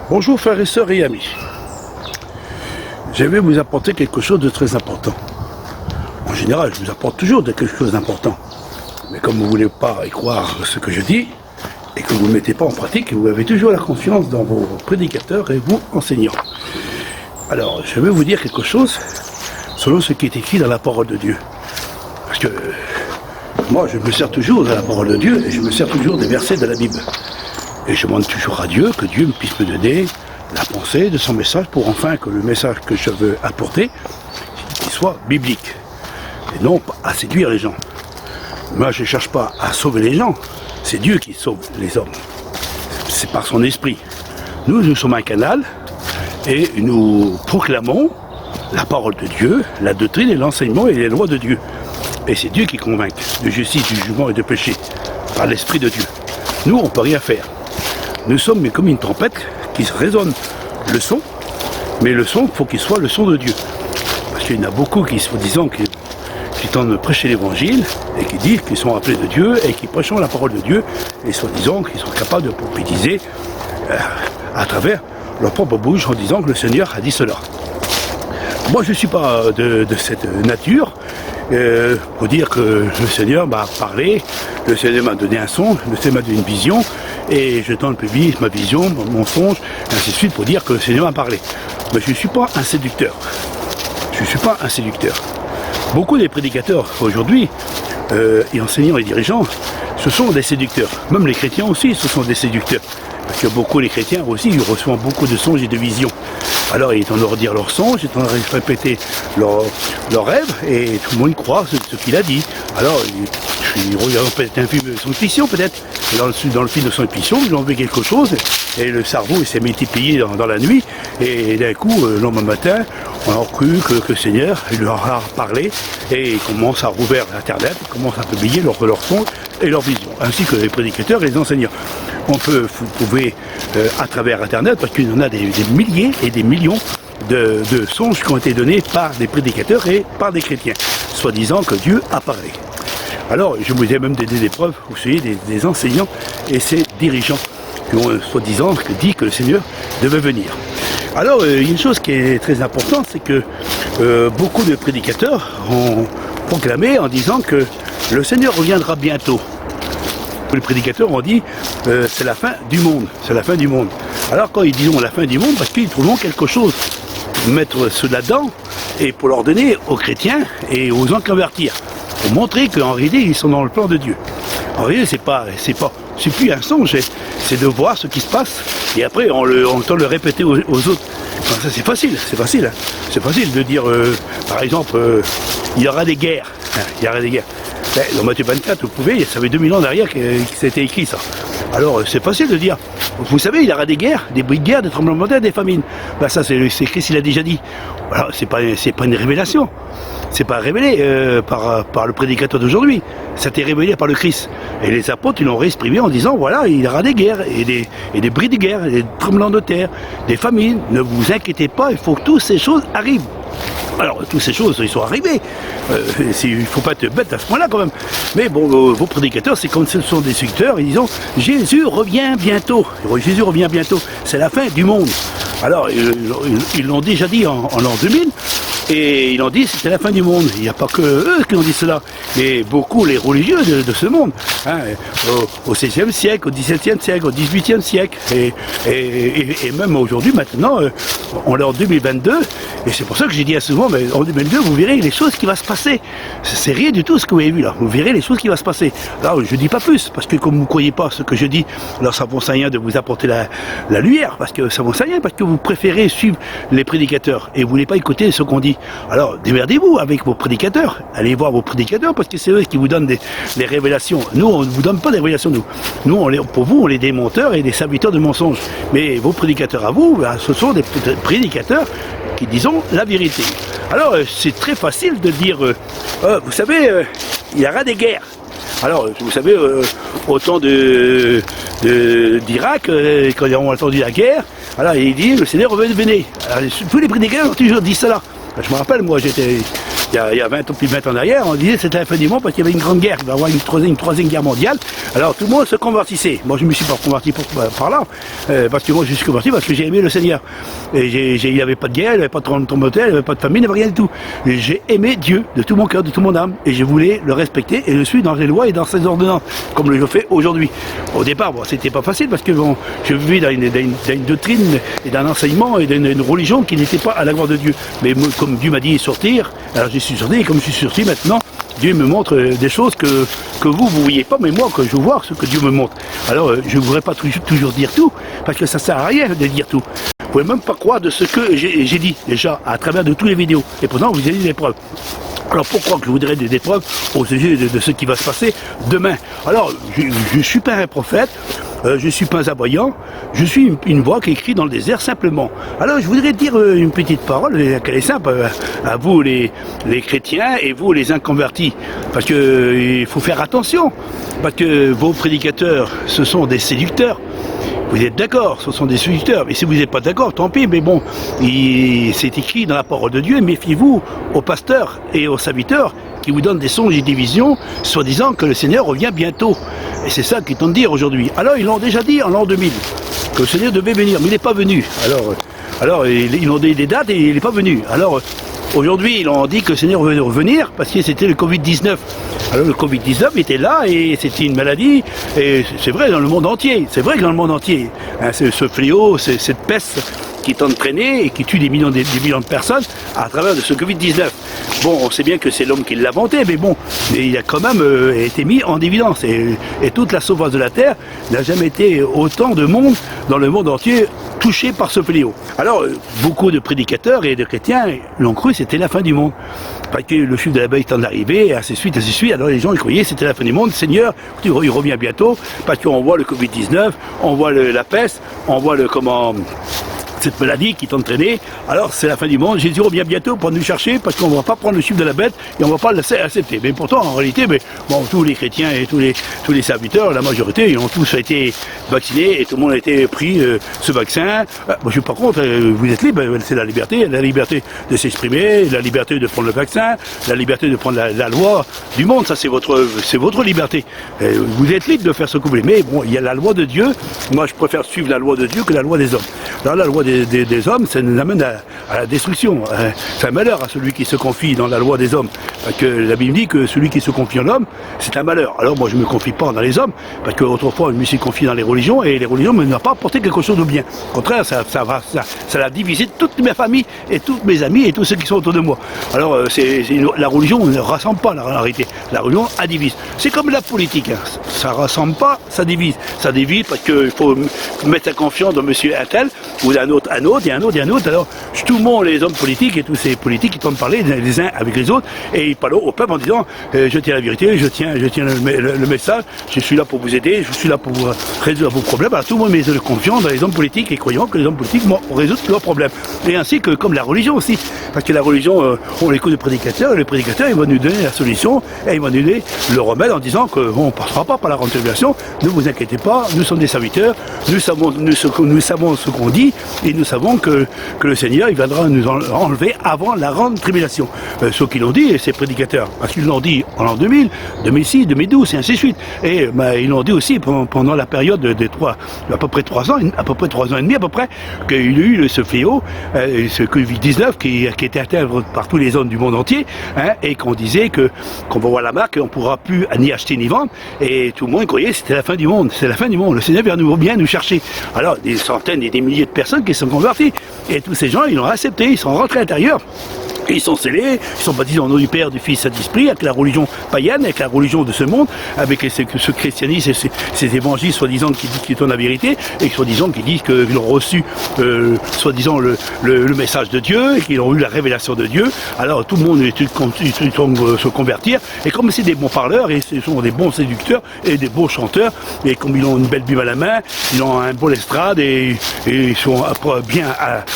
Bonjour frères et sœurs et amis. Je vais vous apporter quelque chose de très important. En général, je vous apporte toujours quelque chose d'important. Mais comme vous ne voulez pas y croire ce que je dis, et que vous ne mettez pas en pratique, vous avez toujours la confiance dans vos prédicateurs et vos enseignants. Alors, je vais vous dire quelque chose selon ce qui est écrit dans la parole de Dieu. Parce que moi, je me sers toujours de la parole de Dieu et je me sers toujours des versets de la Bible. Et je demande toujours à Dieu que Dieu puisse me donner la pensée de son message pour enfin que le message que je veux apporter qu'il soit biblique et non à séduire les gens. Moi, je ne cherche pas à sauver les gens, c'est Dieu qui sauve les hommes. C'est par son esprit. Nous sommes un canal et nous proclamons la parole de Dieu, la doctrine et l'enseignement et les lois de Dieu. Et c'est Dieu qui convainc de justice, du jugement et de péché par l'esprit de Dieu. Nous, on ne peut rien faire. Nous sommes comme une tempête qui résonne le son, mais le son, il faut qu'il soit le son de Dieu. Parce qu'il y en a beaucoup qui, soi-disant, qui tentent de prêcher l'évangile et qui disent qu'ils sont appelés de Dieu et qui prêchent la parole de Dieu et soi-disant qu'ils sont capables de prophétiser à travers leur propre bouche en disant que le Seigneur a dit cela. Moi, je ne suis pas de cette nature pour dire que le Seigneur m'a parlé, le Seigneur m'a donné un son, le Seigneur m'a donné une vision, et je tends le public, ma vision, mon songe, et ainsi de suite, pour dire que le Seigneur m'a parlé. Mais je ne suis pas un séducteur. Je ne suis pas un séducteur. Beaucoup des prédicateurs aujourd'hui, et enseignants et dirigeants, ce sont des séducteurs. Même les chrétiens aussi, ce sont des séducteurs. Parce que beaucoup les chrétiens aussi, ils reçoivent beaucoup de songes et de visions. Alors ils tendent à leur dire leurs songes, ils tendent à répéter leurs rêves, et tout le monde croit ce qu'il a dit. Alors ils regardent peut-être un film de science-fiction peut-être, et dans le film de science-fiction, ils ont vu quelque chose, et le cerveau il s'est multiplié dans la nuit, et d'un coup, le lendemain matin, on a cru que le Seigneur il leur a parlé, et ils commencent à rouvrir Internet, ils commencent à publier leurs songes et leurs visions, ainsi que les prédicateurs et les enseignants. On peut trouver à travers Internet, parce qu'il y en a des milliers et des millions de songes qui ont été donnés par des prédicateurs et par des chrétiens, soi-disant que Dieu a parlé. Alors, je vous ai même donné des preuves, vous savez, des enseignants et ces dirigeants qui ont soi-disant dit que le Seigneur devait venir. Alors, il y a une chose qui est très importante, c'est que beaucoup de prédicateurs ont proclamé en disant que le Seigneur reviendra bientôt. Les prédicateurs ont dit c'est la fin du monde, c'est la fin du monde. Alors quand ils disent la fin du monde, parce qu'ils trouvent quelque chose, mettre cela dedans et pour leur donner aux chrétiens et aux gens convertir, pour montrer qu'en réalité ils sont dans le plan de Dieu. En réalité c'est plus un songe, c'est de voir ce qui se passe et après on tend le répéter aux autres. Enfin, ça c'est facile de dire par exemple il y aura des guerres, il y aura des guerres. Dans Matthieu 24, vous pouvez, ça fait 2000 ans derrière que c'était écrit ça. Alors c'est facile de dire, vous savez, il y aura des guerres, des bruits de guerre, des tremblements de terre, des famines. Ben ça c'est Christ, il a déjà dit. Alors c'est pas une révélation. C'est pas révélé par le prédicateur d'aujourd'hui. Ça a été révélé par le Christ. Et les apôtres, ils l'ont réexprimé en disant, voilà, il y aura des guerres, et des bruits de guerre, des tremblements de terre, des famines. Ne vous inquiétez pas, il faut que toutes ces choses arrivent. Alors, toutes ces choses, ils sont arrivés. Il ne faut pas être bête à ce point-là, quand même. Mais bon, vos prédicateurs, c'est comme ce sont des séducteurs, ils disent « Jésus revient bientôt ». Jésus revient bientôt. C'est la fin du monde. Alors, ils l'ont déjà dit en l'an 2000. Et ils ont dit que c'était la fin du monde. Il n'y a pas que eux qui ont dit cela, mais beaucoup les religieux de ce monde, hein, au XVIe siècle, au XVIIe siècle, au XVIIIe siècle, et même aujourd'hui, maintenant, on est en 2022, et c'est pour ça que j'ai dit souvent, mais en 2022, vous verrez les choses qui vont se passer. C'est rien du tout ce que vous avez vu là, vous verrez les choses qui vont se passer. Alors je ne dis pas plus, parce que comme vous ne croyez pas ce que je dis, alors ça ne vaut rien de vous apporter la lumière, parce que ça ne vaut rien, parce que vous préférez suivre les prédicateurs, et vous ne voulez pas écouter ce qu'on dit. Alors, démerdez-vous avec vos prédicateurs. Allez voir vos prédicateurs parce que c'est eux qui vous donnent les révélations. Nous, on ne vous donne pas des révélations, nous. Pour vous, on est des menteurs et des serviteurs de mensonges. Mais vos prédicateurs à vous, ce sont des prédicateurs qui disent la vérité. Alors, c'est très facile de dire, vous savez, il y aura des guerres. Alors, vous savez, au temps d'Irak, quand ils ont entendu la guerre, alors il dit, le Seigneur venez. Alors, tous les prédicateurs ont toujours dit cela. Je me rappelle, moi, il il y a 20 ans, plus de 20 ans en arrière, on disait que c'était la fin du monde parce qu'il y avait une grande guerre, il va y avoir une troisième guerre mondiale. Alors tout le monde se convertissait. Moi je ne me suis pas converti par là, parce que moi je suis converti parce que j'ai aimé le Seigneur. Et il n'y avait pas de guerre, il n'y avait pas de tremblement de terre, il n'y avait pas de famine, il n'y avait rien du tout. J'ai aimé Dieu de tout mon cœur, de toute mon âme, et je voulais le respecter et je suis dans les lois et dans ses ordonnances, comme je fais aujourd'hui. Au départ, bon, c'était pas facile parce que bon, je vivais dans une doctrine et d'un enseignement et d'une religion qui n'était pas à la gloire de Dieu. Mais moi, comme Dieu m'a dit sortir, alors je suis sorti, et comme je suis sorti maintenant, Dieu me montre des choses que vous ne voyez pas, mais moi, que je vois ce que Dieu me montre. Alors, je ne voudrais pas toujours dire tout, parce que ça ne sert à rien de dire tout. Vous ne pouvez même pas croire de ce que j'ai dit, déjà, à travers de toutes les vidéos. Et pourtant, vous avez des preuves. Alors pourquoi que je voudrais des preuves au sujet de ce qui va se passer demain? Alors, je ne suis pas un prophète, je ne suis pas un aboyant, je suis une voix qui écrit dans le désert simplement. Alors je voudrais dire une petite parole, qu'elle est simple, à vous les chrétiens et vous les inconvertis, parce que il faut faire attention, parce que vos prédicateurs, ce sont des séducteurs. Vous êtes d'accord, ce sont des séducteurs, mais si vous n'êtes pas d'accord, tant pis, mais bon, c'est écrit dans la parole de Dieu, méfiez-vous aux pasteurs et aux serviteurs qui vous donnent des songes et des visions, soi-disant que le Seigneur revient bientôt. Et c'est ça qu'ils tentent de dire aujourd'hui. Alors ils l'ont déjà dit en l'an 2000, que le Seigneur devait venir, mais il n'est pas venu. Alors ils ont donné des dates et il n'est pas venu. Alors aujourd'hui ils ont dit que le Seigneur devait revenir parce que c'était le Covid-19. Alors le Covid-19 était là et c'était une maladie, et c'est vrai dans le monde entier, c'est vrai que dans le monde entier, hein, ce fléau, cette peste qui est entraînée et qui tue des millions de personnes à travers de ce Covid-19. Bon, on sait bien que c'est l'homme qui l'a inventé, mais bon, il a quand même été mis en évidence. Et toute la surface de la Terre n'a jamais été autant de monde dans le monde entier touché par ce fléau. Alors, beaucoup de prédicateurs et de chrétiens l'ont cru, c'était la fin du monde. Parce que le chiffre de la bête est en arrivée, ainsi de suite, ainsi de suite. Alors les gens ils croyaient que c'était la fin du monde. Seigneur, il revient bientôt, parce qu'on voit le Covid-19, on voit la peste, on voit cette maladie qui est entraînée, alors c'est la fin du monde, Jésus revient bientôt pour nous chercher parce qu'on ne va pas prendre le chiffre de la bête et on ne va pas l'accepter. Mais pourtant, en réalité, tous les chrétiens et tous les serviteurs, la majorité, ils ont tous été vaccinés et tout le monde a été pris ce vaccin. Moi, je suis pas contre, vous êtes libre, c'est la liberté de s'exprimer, la liberté de prendre le vaccin, la liberté de prendre la loi du monde, ça c'est votre liberté. Vous êtes libre de faire ce que vous voulez, mais bon, il y a la loi de Dieu, moi je préfère suivre la loi de Dieu que la loi des hommes. Alors, la loi des hommes, ça nous amène à la destruction. C'est un malheur à celui qui se confie dans la loi des hommes. Parce que la Bible dit que celui qui se confie en l'homme, c'est un malheur. Alors moi je ne me confie pas dans les hommes, parce qu'autrefois je me suis confié dans les religions, et les religions ne m'ont pas apporté quelque chose de bien. Au contraire, ça a divisé toute ma famille, et tous mes amis, et tous ceux qui sont autour de moi. Alors la religion ne rassemble pas, la réalité. La religion, elle divise. C'est comme la politique, hein. Ça ne rassemble pas, ça divise. Ça divise parce qu'il faut mettre sa confiance dans monsieur un tel, ou d'un autre, un autre, et un autre, et un autre. Alors, tout le monde, les hommes politiques et tous ces politiques, ils tentent de parler les uns avec les autres, et ils parlent au peuple en disant je tiens la vérité, je tiens le message, je suis là pour vous aider, je suis là pour vous résoudre vos problèmes. Alors, tout le monde met de confiance dans les hommes politiques et croyant que les hommes politiques vont résoudre leurs problèmes. Et ainsi que comme la religion aussi. Parce que la religion, on écoute le prédicateur, et le prédicateur, il va nous donner la solution, et il va nous donner le remède en disant qu'on ne passera pas par la grande tribulation, ne vous inquiétez pas, nous sommes des serviteurs, nous savons ce qu'on dit, et nous savons que le Seigneur, il viendra nous enlever avant la grande tribulation. Ceux qui l'ont dit, ces prédicateurs, parce qu'ils l'ont dit en l'an 2000, 2006, 2012, et ainsi de suite. Et ils l'ont dit aussi pendant la période à peu près 3 ans, à peu près 3 ans et demi à peu près, qu'il y a eu ce fléau, ce Covid-19 qui était atteint par tous les hommes du monde entier, hein, et qu'on disait qu'on va voir la marque et on ne pourra plus ni acheter ni vendre, et tout le monde croyait que c'était la fin du monde, c'est la fin du monde, le Seigneur vient nous chercher. Alors des centaines et des milliers de personnes qui sont converties, et tous ces gens ils l'ont accepté, ils sont rentrés à l'intérieur. Et ils sont scellés, ils sont baptisés au nom du Père, du Fils et de l'Esprit, avec la religion païenne, avec la religion de ce monde, avec ce christianisme et ces évangiles soi-disant qui disent qu'ils sont la vérité, et soi-disant qui disent qu'ils ont reçu soi-disant le message de Dieu, et qu'ils ont eu la révélation de Dieu. Alors tout le monde est se convertir, et comme c'est des bons parleurs, et ce sont des bons séducteurs, et des beaux chanteurs, et comme ils ont une belle Bible à la main, ils ont un bon estrade, et ils sont bien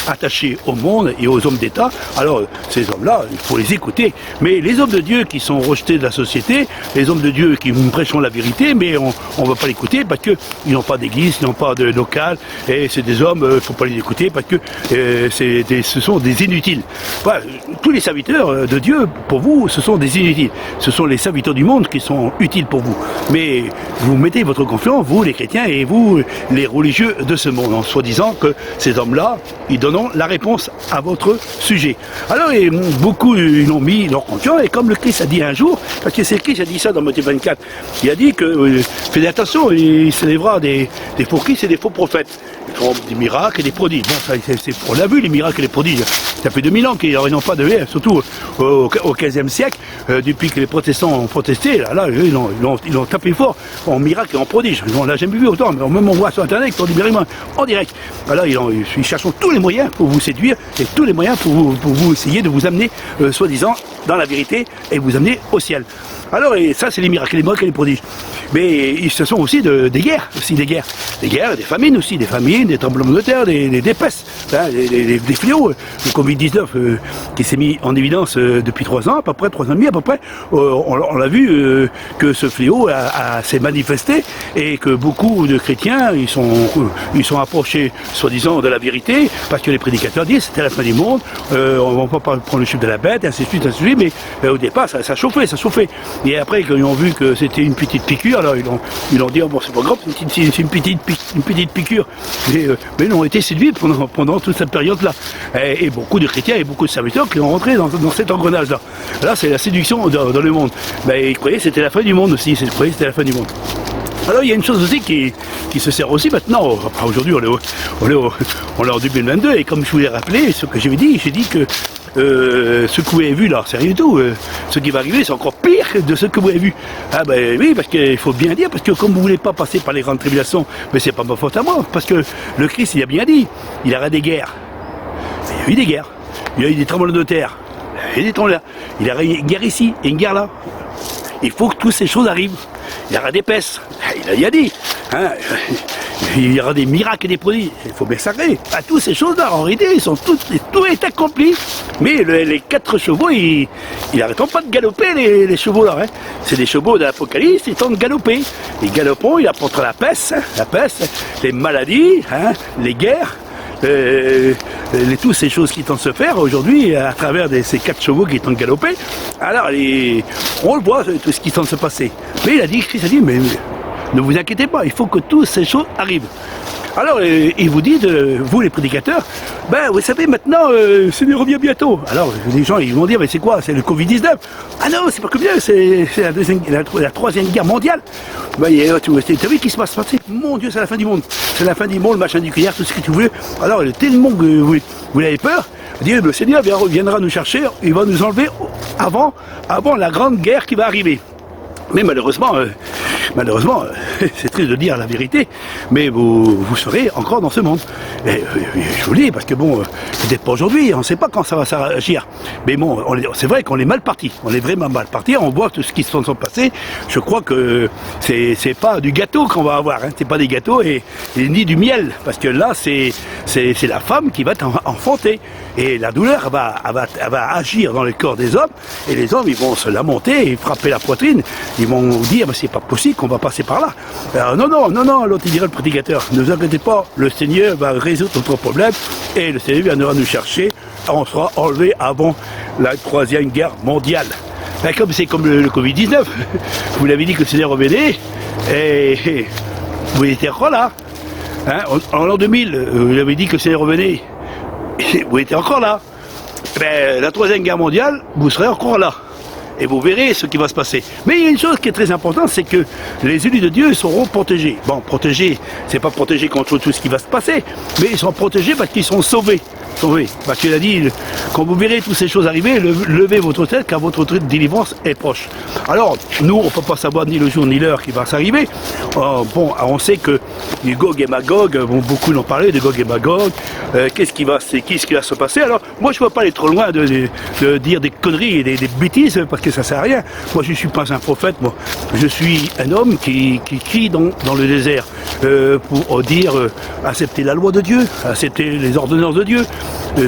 attachés au monde et aux hommes d'État, alors c'est ces hommes-là, il faut les écouter. Mais les hommes de Dieu qui sont rejetés de la société, les hommes de Dieu qui nous prêchons la vérité, mais on ne va pas l'écouter parce qu'ils n'ont pas d'église, ils n'ont pas de local, et c'est des hommes, il ne faut pas les écouter parce que ce sont des inutiles. Voilà, tous les serviteurs de Dieu, pour vous, ce sont des inutiles. Ce sont les serviteurs du monde qui sont utiles pour vous. Mais vous mettez votre confiance, vous les chrétiens et vous les religieux de ce monde, en soi-disant que ces hommes-là, ils donneront la réponse à votre sujet. Alors, beaucoup ils ont mis leur confiance, et comme le Christ a dit un jour, parce que c'est le Christ qui a dit ça dans Matthieu 24, il a dit que, faites attention, il s'élèvera des faux Christ et des faux prophètes. Ils feront des miracles et des prodiges. Bon, on l'a vu, les miracles et les prodiges. Ça fait 2000 ans qu'ils n'ont pas de haine, surtout au XVe siècle, depuis que les protestants ont protesté, là ils ont tapé fort en miracle et en prodige. On l'a jamais vu autant, mais même on voit sur Internet, on dit en direct. Alors ils cherchent tous les moyens pour vous séduire et tous les moyens pour vous essayer de vous amener, soi-disant, dans la vérité et vous amener au ciel. Alors, et ça, c'est les miracles, les miracles et les prodiges. Mais ce sont aussi des guerres, des famines aussi, des tremblements de terre, des pestes, hein, des fléaux. Le Covid-19 qui s'est mis en évidence depuis 3 ans, à peu près, 3 ans et demi à peu près, on l'a vu que ce fléau s'est manifesté et que beaucoup de chrétiens, ils sont approchés, soi-disant, de la vérité, parce que les prédicateurs disent c'était la fin du monde, on ne va pas prendre le chiffre de la bête, ainsi de suite, mais au départ, ça chauffait. Et après, quand ils ont vu que c'était une petite piqûre, alors ils ont dit, oh, bon, c'est pas grave, c'est une petite piqûre. Mais ils ont été séduits pendant toute cette période-là. Et beaucoup de chrétiens et beaucoup de serviteurs qui ont rentré dans cet engrenage-là. Là, c'est la séduction dans le monde. Mais ils croyaient que c'était la fin du monde aussi. Ils croyaient que c'était la fin du monde. Alors il y a une chose aussi qui se sert aussi maintenant. Aujourd'hui, on est en 2022, et comme je vous l'ai rappelé, ce que j'ai dit que ce que vous avez vu là, c'est rien du tout. Ce qui va arriver, c'est encore pire de ce que vous avez vu. Ah ben oui, parce qu'il faut bien dire, parce que comme vous voulez pas passer par les grandes tribulations, mais c'est pas ma faute à moi, parce que le Christ, il a bien dit, il y aura des guerres. Il y a eu des guerres, il y a eu des tremblements de terre, il y a eu des tremblements, il y aura une guerre ici et une guerre là. Il faut que toutes ces choses arrivent. Il y aura des pestes, il a dit. Hein, il y aura des miracles et des prodiges. Il faut bien sacrer. À toutes ces choses-là, en réalité, tout est accompli. Mais les 4 chevaux, ils n'arrêtent pas de galoper, les chevaux-là. Hein. C'est des chevaux de l'Apocalypse, ils tentent de galoper. Ils galopent, ils apportent la peste, les maladies, hein, les guerres. Toutes ces choses qui tentent de se faire aujourd'hui à travers ces 4 chevaux qui tentent de galoper. Alors on le voit, tout ce qui tente de se passer. Mais Christ a dit, mais ne vous inquiétez pas, il faut que toutes ces choses arrivent. Alors il vous dit, vous les prédicateurs, ben vous savez maintenant, le Seigneur revient bientôt. Alors les gens ils vont dire, mais c'est quoi? C'est le Covid-19? Ah non, c'est pas comme ça, c'est la 3e guerre mondiale. Ben, tu as vu ce qui se passe? Mon Dieu, c'est la fin du monde. C'est la fin du monde, le machin nucléaire, tout ce que tu veux. Alors tellement que vous avez peur, dire le Seigneur viendra nous chercher, il va nous enlever avant la grande guerre qui va arriver. Mais malheureusement, c'est triste de dire la vérité, mais vous serez encore dans ce monde. Et, je vous le dis, parce que bon, peut-être pas aujourd'hui, on ne sait pas quand ça va s'agir. Mais bon, c'est vrai qu'on est mal parti. On est vraiment mal parti. On voit tout ce qui se sont passés. Je crois que c'est pas du gâteau qu'on va avoir. Hein. C'est pas des gâteaux et ni du miel, parce que là, c'est la femme qui va enfanter. Et la douleur elle va agir dans le corps des hommes, et les hommes ils vont se lamenter et frapper la poitrine. Ils vont dire mais c'est pas possible qu'on va passer par là. Alors, non, l'autre il dirait le prédicateur, ne vous inquiétez pas, le Seigneur va résoudre notre problème et le Seigneur viendra nous chercher, on sera enlevé avant la 3e guerre mondiale. Ben, c'est comme le Covid-19, vous l'avez dit que le Seigneur revenait et vous étiez encore là. Hein, en l'an 2000, vous l'avez dit que le Seigneur revenait. Vous étiez encore là. Ben, la 3e guerre mondiale, vous serez encore là. Et vous verrez ce qui va se passer. Mais il y a une chose qui est très importante, c'est que les élus de Dieu seront protégés. Bon, protégés, c'est pas protégés contre tout ce qui va se passer, mais ils sont protégés parce qu'ils sont sauvés. Parce qu'il a dit, quand vous verrez toutes ces choses arriver, levez votre tête car votre délivrance est proche. Alors, nous, on ne peut pas savoir ni le jour ni l'heure qui va s'arriver. Bon, on sait que les Gog et Magog, beaucoup l'ont parlé de Gog et Magog, qu'est-ce qui va se passer. Alors, moi, je ne veux pas aller trop loin de dire des conneries et des bêtises, parce que ça ne sert à rien. Moi, je ne suis pas un prophète, moi. Je suis un homme qui crie dans le désert pour dire accepter la loi de Dieu, accepter les ordonnances de Dieu.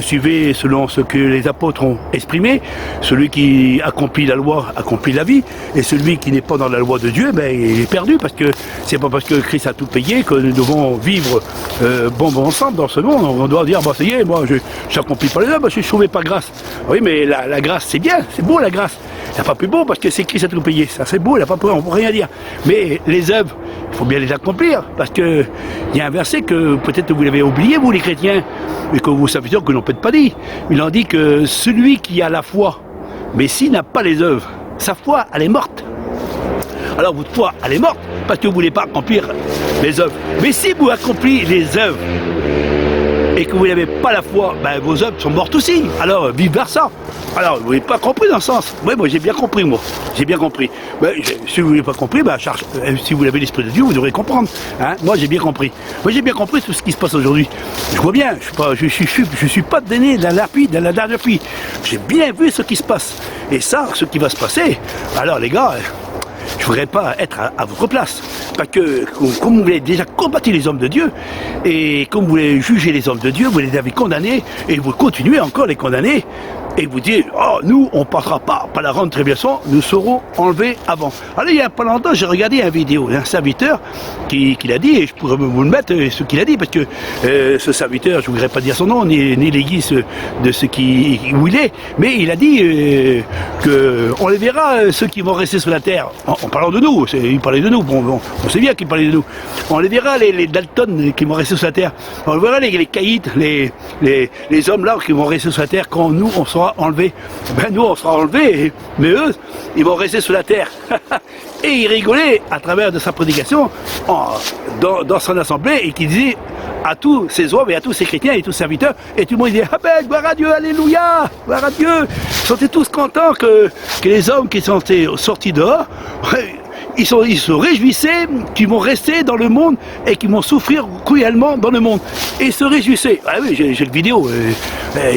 suivez selon ce que les apôtres ont exprimé. Celui qui accomplit la loi accomplit la vie, et celui qui n'est pas dans la loi de Dieu, ben, il est perdu, parce que c'est pas parce que Christ a tout payé que nous devons vivre bon ensemble dans ce monde. On doit dire, bon ça y est, moi je n'accomplis pas les œuvres, je suis sauvé par grâce. Oui, mais la grâce c'est bien, c'est beau la grâce. Il n'y a pas plus beau parce que c'est Christ a tout payé. Ça c'est beau, il n'y a pas plus, on ne peut rien dire. Mais les œuvres, il faut bien les accomplir. Parce qu'il y a un verset que peut-être vous l'avez oublié, vous les chrétiens, et que vous savez sûr que l'on peut pas dit. Il en dit que celui qui a la foi, mais s'il n'a pas les œuvres, sa foi, elle est morte. Alors votre foi, elle est morte parce que vous ne voulez pas accomplir les œuvres. Mais si vous accomplissez les œuvres et que vous n'avez pas la foi, ben, vos œuvres sont mortes aussi. Alors vive versa. Alors vous n'avez pas compris dans ce sens. Oui, moi j'ai bien compris, moi. J'ai bien compris. Ben, si vous n'avez pas compris, ben, si vous avez l'esprit de Dieu, vous devrez comprendre. Hein. Moi j'ai bien compris. Moi j'ai bien compris tout ce qui se passe aujourd'hui. Je vois bien, je suis pas donné de la dernière pluie. J'ai bien vu ce qui se passe. Et ça, ce qui va se passer, alors les gars, je ne voudrais pas être à votre place. Parce que, comme vous voulez déjà combattre les hommes de Dieu, et comme vous voulez juger les hommes de Dieu, vous les avez condamnés, et vous continuez encore à les condamner, et vous dites, oh, nous, on ne passera pas par la ronde Trébiasson, nous serons enlevés avant. Alors, il y a pas longtemps, j'ai regardé une vidéo d'un serviteur qui l'a dit, et je pourrais vous le mettre, ce qu'il a dit, parce que ce serviteur, je ne voudrais pas dire son nom, ni l'église de ce où il est, mais il a dit qu'on les verra, ceux qui vont rester sur la terre, en parlant de nous, il parlait de nous, bon, on sait bien qu'il parlait de nous, on les verra, les Dalton qui vont rester sur la terre, on verra les caïds, les hommes là qui vont rester sur la terre quand nous, on sera enlevés. Ben nous, on sera enlevés, mais eux, ils vont rester sur la terre. Et il rigolait à travers de sa prédication dans son assemblée, et qui disait à tous ces hommes et à tous ces chrétiens et tous ces serviteurs, et tout le monde disait, ah ben, gloire à Dieu, alléluia, gloire à Dieu. Ils sont tous contents que les hommes qui sont sortis dehors, ils se réjouissaient qu'ils vont rester dans le monde et qu'ils vont souffrir cruellement dans le monde. Et ils se réjouissaient. Ah oui, j'ai le vidéo.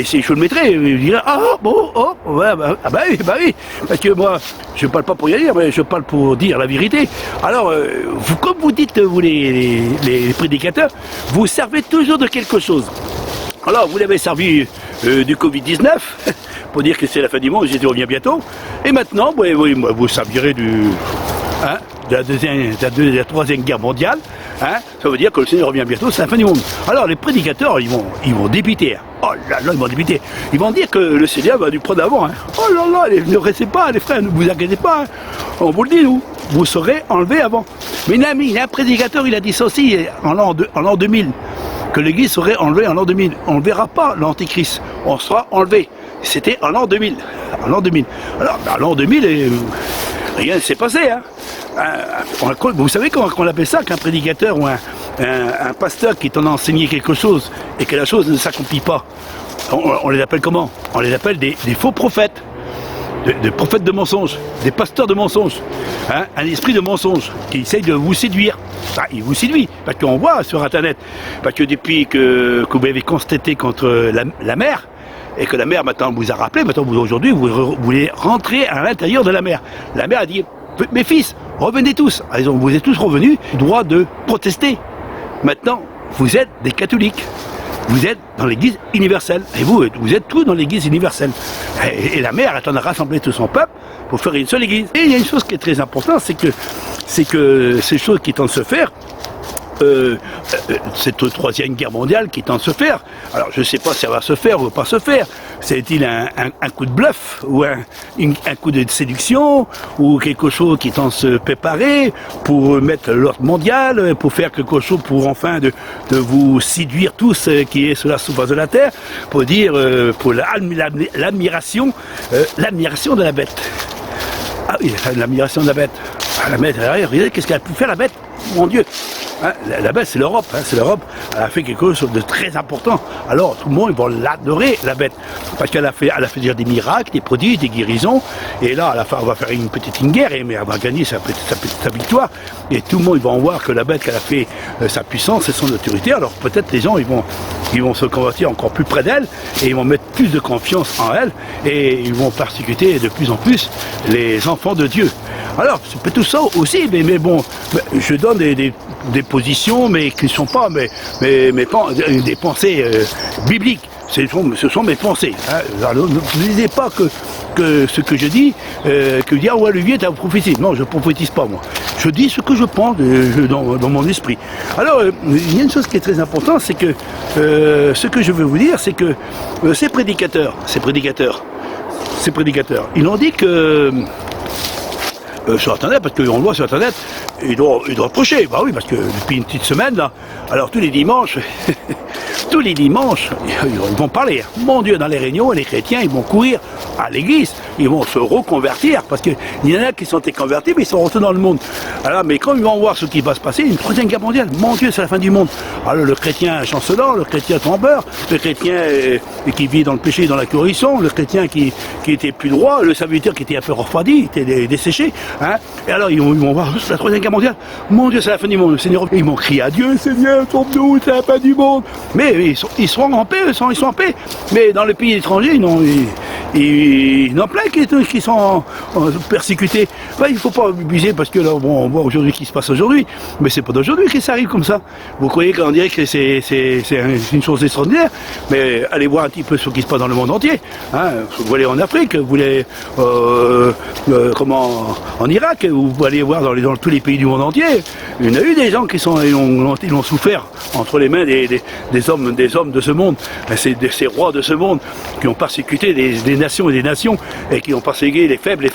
Si je le mettrai, je dirais, ah bon, oh, ouais, bah oui. Parce que moi, je ne parle pas pour y aller, mais je parle pour dire la vérité. Alors, vous, comme vous dites, vous les prédicateurs, vous servez toujours de quelque chose. Alors, vous l'avez servi du Covid-19, pour dire que c'est la fin du monde, Jésus revient bientôt. Et maintenant, vous servirez de la troisième guerre mondiale. Hein, ça veut dire que le Seigneur revient bientôt, c'est la fin du monde. Alors les prédicateurs, ils vont débiter. Oh là là, ils vont débiter. Ils vont dire que le Seigneur va du prendre avant. Hein. Oh là là, ne restez pas, les frères, ne vous inquiétez pas. Hein. On vous le dit, nous. Vous serez enlevés avant. Mais il y a un prédicateur, il a dit ça aussi en l'an 2000. Que l'Église serait enlevée en l'an 2000. On ne verra pas l'Antéchrist. On sera enlevé. C'était en l'an 2000. En l'an 2000. Alors, en l'an 2000, rien ne s'est passé. Hein. Vous savez comment on appelle ça, qu'un prédicateur ou un pasteur qui t'en a enseigné quelque chose et que la chose ne s'accomplit pas, on les appelle comment? On les appelle des faux prophètes, des prophètes de mensonges, des pasteurs de mensonges, hein, un esprit de mensonge qui essaye de vous séduire. Ah, il vous séduit, parce qu'on voit sur Internet, parce que depuis que vous avez constaté contre la mer, et que la mer maintenant vous a rappelé, maintenant aujourd'hui vous voulez rentrer à l'intérieur de la mer. La mer a dit, mes fils, revenez tous. Alors, vous êtes tous revenus, droit de protester. Maintenant, vous êtes des catholiques. Vous êtes dans l'église universelle. Et vous êtes tous dans l'église universelle. Et la mère est en train de rassembler tout son peuple pour faire une seule église. Et il y a une chose qui est très importante, c'est que ces choses qui tentent de se faire, cette troisième guerre mondiale qui tente de se faire. Alors je ne sais pas si ça va se faire ou pas se faire. C'est-il un coup de bluff ou un coup de séduction ou quelque chose qui tente de se préparer pour mettre l'ordre mondial, pour faire quelque chose pour enfin de vous séduire tous qui est sur la surface de la terre, pour dire pour l'admiration de la bête. Ah oui, l'admiration de la bête. Ah, la bête, regardez qu'est-ce qu'elle a pu faire la bête, mon Dieu. Hein, la bête, c'est l'Europe, hein, elle a fait quelque chose de très important. Alors tout le monde va l'adorer, la bête, parce qu'elle a fait dire des miracles, des prodiges, des guérisons, et là elle va faire une petite guerre, mais elle va gagner sa victoire, et tout le monde va en voir que la bête qu'elle a fait sa puissance et son autorité. Alors peut-être les gens ils vont se convertir encore plus près d'elle, et ils vont mettre plus de confiance en elle, et ils vont persécuter de plus en plus les enfants de Dieu. Alors, c'est tout ça aussi, mais bon, je donne des positions, mais qui ne sont pas des pensées bibliques. ce sont mes pensées. Hein. Alors, ne disez pas que ce que je dis, que dire ouais, Olivier, tu as prophétisé. Non, je ne prophétise pas moi. Je dis ce que je pense dans mon esprit. Alors, il y a une chose qui est très importante, c'est que ce que je veux vous dire, c'est que ces prédicateurs, ils ont dit que sur Internet, parce qu'on le voit sur Internet, ils doivent prêcher. Bah oui, parce que depuis une petite semaine, là, alors tous les dimanches, ils vont parler. Mon Dieu, dans les réunions, les chrétiens, ils vont courir à l'église, ils vont se reconvertir, parce qu'il y en a qui sont convertis, mais ils sont rentrés dans le monde. Alors, mais quand ils vont voir ce qui va se passer, une troisième guerre mondiale, mon Dieu, c'est la fin du monde. Alors le chrétien chancelant, le chrétien trembeur, le chrétien qui vit dans le péché, dans la corruption, le chrétien qui était plus droit, le serviteur qui était un peu refroidi, qui était desséché. Hein. Et alors ils vont voir la troisième guerre mondiale, mon Dieu, c'est la fin du monde. Le Seigneur, ils vont crier à Dieu, Seigneur, sauve-nous, c'est la fin du monde. Mais ils sont en paix, ils sont en paix. Mais dans les pays étrangers, il y en a plein qui sont persécutés. Ben, il ne faut pas abuser parce que là, bon, on voit aujourd'hui ce qui se passe aujourd'hui, mais c'est pas d'aujourd'hui que ça arrive comme ça. Vous croyez qu'on dirait que c'est une chose extraordinaire, mais allez voir un petit peu ce qui se passe dans le monde entier. Hein. Vous allez en Afrique, vous allez en Irak, vous allez voir dans tous les pays du monde entier. Il y en a eu des gens qui ont souffert entre les mains des hommes de ce monde, ces rois de ce monde qui ont persécuté des nations et des nations et qui ont persécuté les faibles.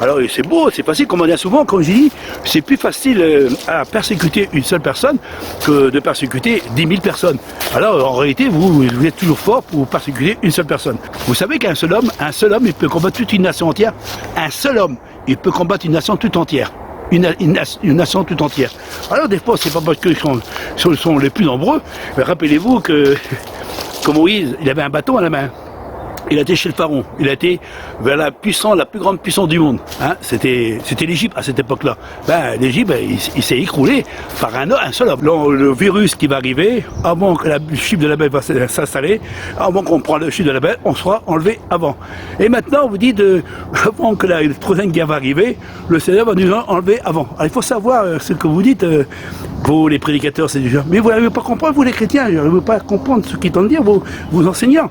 Alors c'est beau, c'est facile, comme on dit souvent, comme je dis, c'est plus facile à persécuter une seule personne que de persécuter 10 000 personnes. Alors en réalité, vous êtes toujours fort pour persécuter une seule personne. Vous savez qu'un seul homme, il peut combattre toute une nation entière. Un seul homme, il peut combattre une nation toute entière. Une nation tout entière. Alors des fois, c'est pas parce qu'ils sont les plus nombreux, mais rappelez-vous que Moïse, il avait un bâton à la main. Il a été chez le pharaon, il a été vers la plus grande puissance du monde. Hein. C'était l'Égypte à cette époque-là. Ben, l'Égypte, il s'est écroulé par un seul homme. Le virus qui va arriver, avant que le chiffre de la bête va s'installer, avant qu'on prenne le chiffre de la bête, on sera enlevé avant. Et maintenant, on vous dit, avant que la troisième guerre va arriver, le Seigneur va nous enlever avant. Alors, il faut savoir ce que vous dites, vous les prédicateurs, c'est déjà. Mais vous n'arrivez pas à comprendre, vous les chrétiens, vous n'arrivez pas à comprendre ce qu'ils tentent de dire, vos enseignants.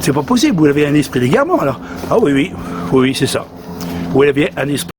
C'est pas possible, vous avez un esprit d'égarement alors. Ah oui, c'est ça. Vous avez un esprit.